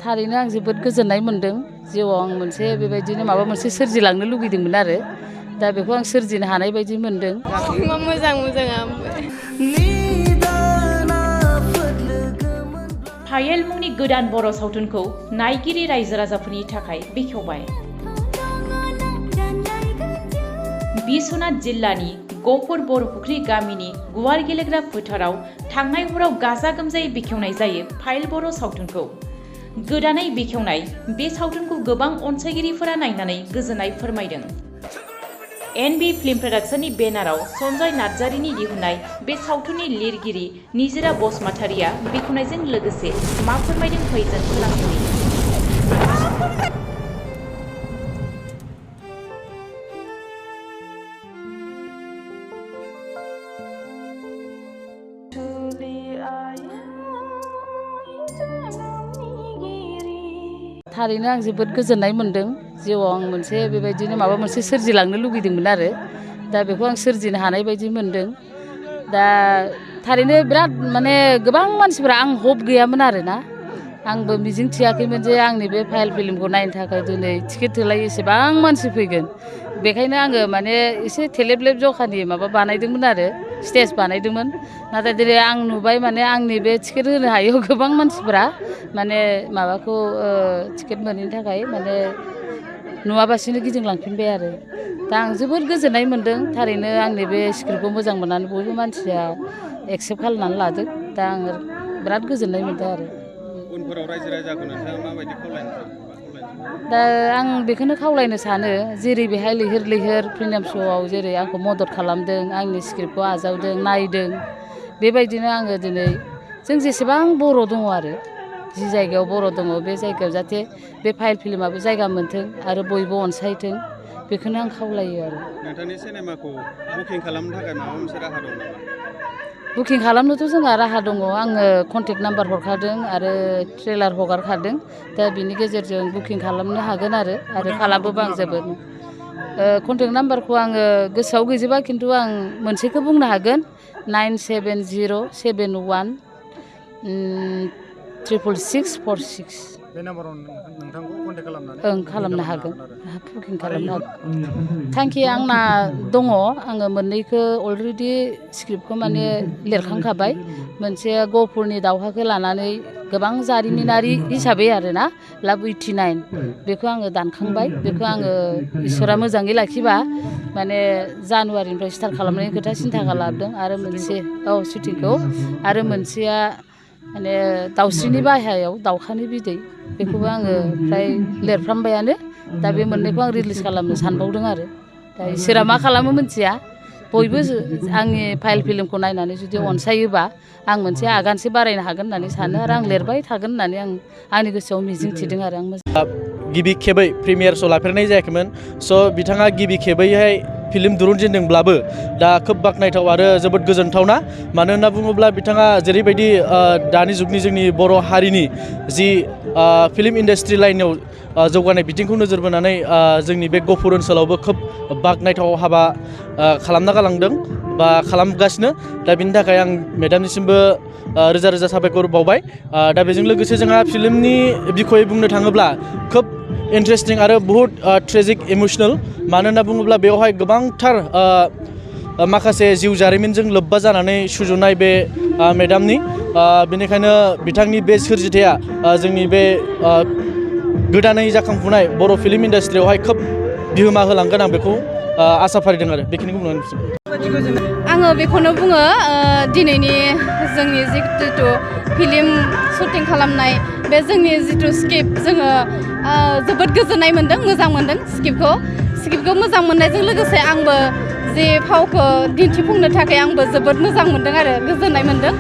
थारैनो आं जोबोद गोजोननाय मोनदों जिउआव आं मोनसे बेबायदिनो माबा मोनसे सोरजिलांनो लुगैदोंमोन आरो दा बेखौ आं सोरजिनो हानाय बायदि मोनदों। मोजां पायेल मुंनि गोदान बर' सावथुनखौ नायगिरि रायजो राजाफोरनि थाखाय बेखेवबाय। बिश्वनाथ जिल्लानि गहपुर बर'पुख्रि गामिनि गुवार गेलेग्रा फोथाराव थांनाय हराव गाजा गोमजायै बेखेवनाय जायो पायेल बर' सावथुनखौ। गोदानै बेखेवनाय बे सावथुनखौ गोबां अनसायगिरिफोरा नायनानै गोजोननाय फोरमायदों। एनबी फिल्म प्रडाक्शननि बेनाराव सन्जय नार्जारिनि दिहुननाय बे सावथुननि लिरगिरि निजिरा बसुमतारिया बेखेवनायजों लोगोसे मा फोरमायदों फैजों खोनासंनि। थारैनो आं जोबोद गोजोननाय मोनदों जिउआव आं मोनसे बेबायदिनो माबा मोनसे सोरजिलांनो लुगैदोंमोन आरो दा बेखौ आं सोरजिनो हानाय बायदि मोनदों। दा थारैनो बिराद माने गोबां मानसिफोरा आं हप गैयामोन आरोना आंबो मिजिं थियाखैमोन जे आंनि बे पायेल फिल्मखौ नायनो थाखाय दिनै टिकेट थोलाय एसेबां मानसि फैगोन। बेखायनो आङो माने एसे थेलेबलेब जखानि माबा बानायदोंमोन आरो स्टेज बानायदोंमोन। नाथाय दिनै आं नुबाय माने आंनि बे टिकेट होनो हायैयाव गोबां मानसिफोरा माने माबाखौ टिकेट मोनैनि थाखाय माने नुवाबासिनो गिदिंलांफिनबाय आरो दा आं जोबोद गोजोननाय मोनदों। थारैनो आंनि बे स्क्रिप्टखौ मोजां मोननानै बयबो मानसिया एक्सेप्ट खालामनानै लादों। दा आं बिराद गोजोननाय मोनदों आरो उनफोराव रायजो राजाखौ नोंथाङा माबायदि खावलायनो सानो? दा आं बेखौनो खावलायनो सानो जेरै बेहाय लैहोर लैहोर प्रिमियाम श'आव जेरै आंखौ मदद खालामदों आंनि स्क्रिप्टखौ आजावदों नायदों बेबायदिनो आङो दिनै जों जेसेबां बर' दङ आरो जि जायगायाव बर' दङ बे जायगायाव जाहाथे बे पायेल फिल्माबो जायगा मोनथों आरो बयबो अनसायथों बेखौनो आं खावलायो आरो। नोंथांनि सिनेमाखौ बुकिं खालामनो थाखाय माबा मोनसे राहा दं नामा? बुकिं खालामनोथ' जोंहा राहा दङ। आङो कन्टेक्ट नाम्बार हरखादों आरो ट्रेलार हगारखादों। दा बिनि गेजेरजों बुकिं खालामनो हागोन आरो खालामोबा आं जोबोद कन्टेक्ट नाम्बारखौ आङो गोसोआव गैजोबा खिन्थु आं मोनसेखौ बुंनो हागोन 9707716646 बे नाम्बाराव नोंथांखौ कन्टेक्ट खालामनानै खालामनो हागोन बुकिं खालामनो हागोन। थांखिया आंना दङ। आङो मोननैखौ अलरेडि स्क्रिप्टखौ माने लिरखांखाबाय। मोनसे गहपुरनि दावहाखौ लानानै गोबां जारिमिनारि हिसाबै आरोना लाभ 89 बेखौ आङो दानखांबाय। बेखौ आङो इसोरा मोजाङै लाखिबा माने जानुवारिनिफ्राय स्टार्ट खालामनायनि खोथा सिन्था खालामदों। आरो मोनसे शुटिंखौ आरो मोनसेया माने दाउस्रिनि बाहायाव दाउखानि बिदै बेखौबो आङो फ्राय लिरफ्रामबायानो। दा बे मोननैखौ आं रिलिज खालामनो सानबावदों आरो दा इसोरा मा खालामो मिथिया। बयबो आंनि पायेल फिल्मखौ नायनानै जुदि अनसायोबा आं मोनसे आगानसे बारायनो हागोन होननानै सानो आरो आं लिरबाय थागोन होननानै आंनि गोसोआव मिजिं थिदों आरो आं गिबि खेबै प्रिमियार श' लाफेरनाय जायाखैमोन। स' बिथाङा गिबि खेबैहाय फिल्म दिरुनजेनदोंब्लाबो दा खोब बाख्नायथाव आरो जोबोद गोजोनथावना। मानो होनना बुङोब्ला बिथाङा जेरैबायदि दानि जुगनि जोंनि बर' हारिनि जि फिल्म इन्डास्ट्रि लाइनाव जौगानाय बिथिंखौ नोजोर बोनानै जोंनि बे गहपुर ओनसोलावबो खोब बाख्नायथाव हाबा खालामना गालांदों बा खालामगासिनो। दा बिनि थाखाय आं मेडामनिसिमबो रोजा रोजा साबायखर बावबाय। दा बेजों लोगोसे जोंहा फिल्मनि बिखयै बुंनो थाङोब्ला खोब इन्टारेस्टिं आरो बुहुत ट्रेजिक इमोसनेल। मानो होनना बुङोब्ला बेवहाय गोबांथार माखासे जिउ जारिमिनजों लोब्बा जानानै सुजुनाय बे मेडामनि बेनिखायनो बिथांनि बे सोरजिथाया जोंनि बे गोदानै जाखांफुनाय बर' फिल्म इन्डास्ट्रियावहाय खोब बिहोमा होलांगोन आं बेखौ आसा फारिदों आरो बेखिनिखौ बुंनानै आङो बेखौनो बुङो दिनैनि जोंनि जिथु फिल्म शुटिं खालामनाय बे जोंनि जिथु स्क्रिप्ट जोङो जोबोद गोजोननाय मोनदों मोजां मोनदों स्क्रिप्टखौ मोजां मोननायजों लोगोसे आंबो जे फावखौ दिन्थिफुंनो थाखाय आंबो जोबोद मोजां मोनदों आरो गोजोननाय मोनदों।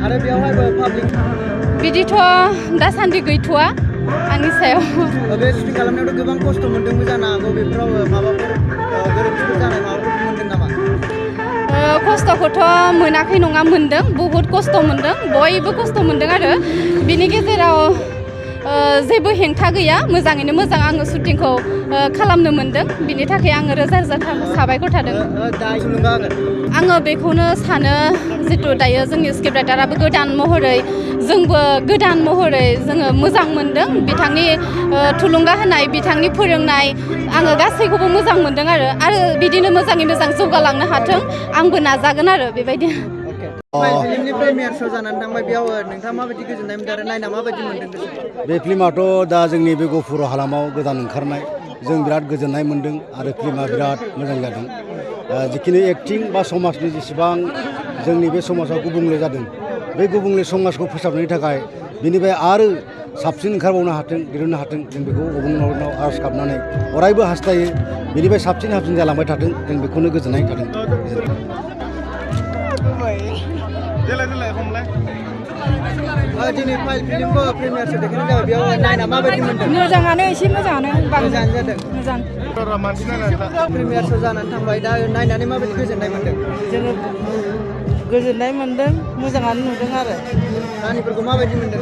आरो बेवहायबो पाब्लिक बिदिथ' दासान्दि गैथ'वा आंनि सायाव। बे शुटिं खालामनायावथ' गोबां खस्थ' मोन्दोंबो जानो हागौ बेफोराव माबाफोर गोरोन्थिफोर जानाय माबाफोर मोन्दों नामा? खस्थ'खौथ' मोनाखै नङा मोन्दों बहुद खस्थ' मोन्दों बयबो खस्थ' मोन्दों आरो बिनि गेजेराव जेबो हेंथा गैया मोजाङैनो मोजां आङो शुटिंखौ खालामनो मोन्दों। बिनि थाखाय आङो रोजा रोजा साबायखर थादों। आङो बेखौनो सानो जितु दायो जोंनि स्क्रिप्ट राइटाराबो गोदान महरै जोंबो गोदान महरै जोङो मोजां मोनदों बिथांनि थुलुंगा होनाय बिथांनि फोरोंनाय आङो गासैखौबो मोजां मोनदों आरो बिदिनो मोजाङै मोजां जौगालांनो हाथों आंबो नाजागोन आरो बेबायदि फिल्मनि प्रिमियार श' जानानै थांबाय बेयाव नोंथाङा माबायदि गोजोननाय मोनदों आरो नायना माबायदि मोनदों गोसोखौ बे फिल्माथ' दा जोंनि बे गफुर हालामाव गोदान ओंखारनाय जों बिराद गोजोननाय मोनदों आरो फिल्मा बिराद मोजां जादों जिखिनि एक्टिं बा समाजनि जेसेबां जोंनि बे समाजाव गुबुंले जादों बे गुबुंले समाजखौ फोसाबनायनि थाखाय बेनिफ्राय आरो साबसिन ओंखारबावनो हाथों दिहुननो हाथों जों बेखौ अबंलावरिनाव आर'ज गाबनानै अरायबो हास्थायो बेनिफ्राय साबसिन हामसिन जालांबाय थाथों जों बेखौनो गोजोननाय थादों दिनै फाइल फिल्मखौ प्रिमियार श' देखायनाय जाबाय बेयाव नायना माबायदि मोनदों मोजाङानो एसे मोजाङानो मोजाङानो जादों मोजां प्रिमियार श' जानानै थांबाय दा नायनानै माबायदि गोजोननाय मोनदों जोङो गोजोननाय मोनदों मोजाङानो नुदों आरो काहानिफोरखौ माबायदि मोनदों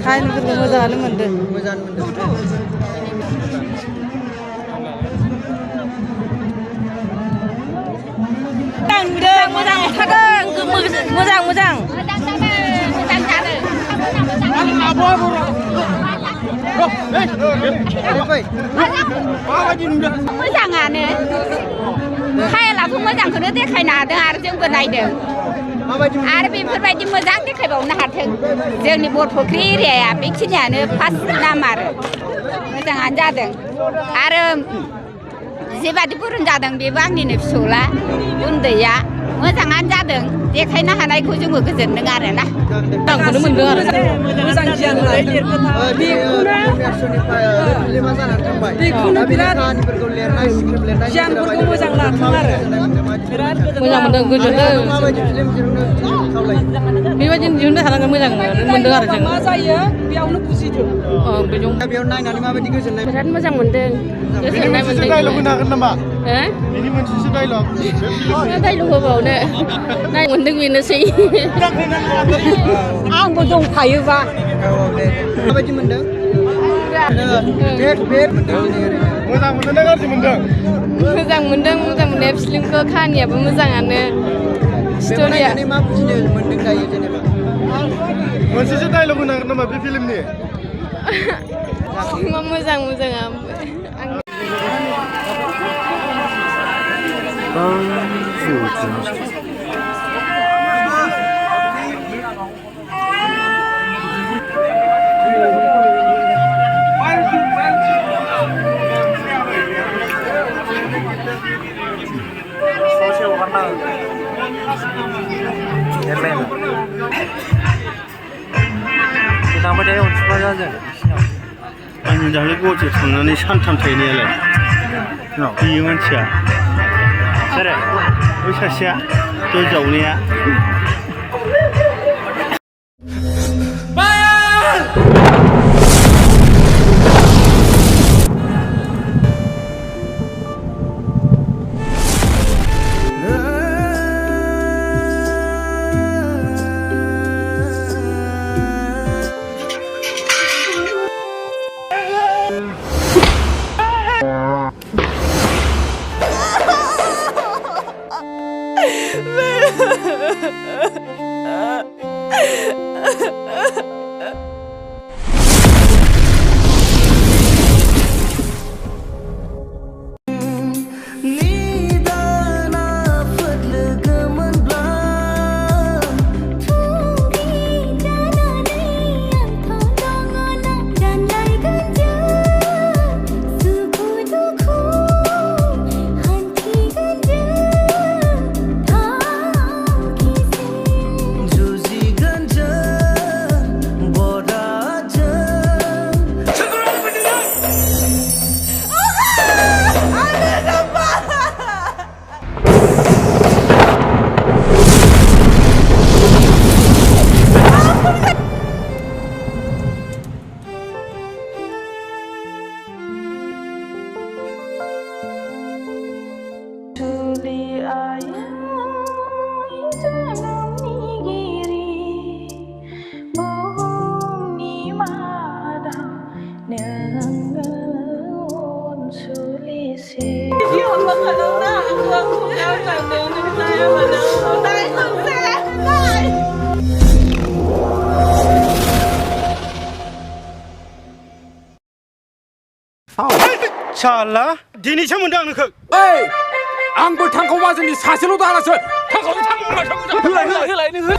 काहिनिफोरखौ मोजाङानो मोनदों मोजाङानो मोनदों मोजां मोनथारदों मोजां मोजाङानो फाइलाथ' मोजांखौनो देखायनो हादों आरो जोंबो नायदों आरो बेफोरबायदि मोजां देखायबावनो हाथों जोंनि बरफुख्रि एरियाया बेखिनियानो फार्स्ट नाम आरो मोजाङानो जादों आरो जेबादि गुरुं जादों बेबो आंनिनो फिसौला उन्दैया मोजाङानो जादों देखायनो हानायखौ जोंबो गोजोनदों आरो ना मोजांखौनो मोनदों आरो मोजां गियान होनाय बेखौनो बिराद गियानफोरखौ मोजां लाथों आरो बिराद मोजां मोनदों गोजोनदों बेबायदिनो दिहुननो हानांगोन मोजां मोनदों आरो जों मा जायो बेयावनो बुजिदों बेयाव नायनानै माबायदि गोजोननाय बिराद मोजां मोनदों गोजोननाय मोनदों डायलग होनो हागोन नामा हो बेनि मोनसेसो डायलग डायलग होबावनो नाय मोनदों बेनोसै आंबो दंफायोबा माबायदि मोनदों मोजां मोनदों ना गाज्रि मोनदों मोजां मोननाया फिल्मखौ खाहानियाबो मोजाङानो स्ट'रिया मा बुजिनो मोनदों दायो जेनेबा मोनसेसो डायलग होनो हागोन नामा बे फिल्मनि मोजां आंनि दाख्लै गुवाहाटियाव थांनानै सानथाम थाहैनायालाय बेयो मानसिया सोरो बै सासेया दै जावनाया साला दिनैसो मोनदों आं नोंखौ ओइ आंबो थांखौ माजोंनि सासेल' दालासो थांखौ थांखौ होलाय होलाय होलाय नोङो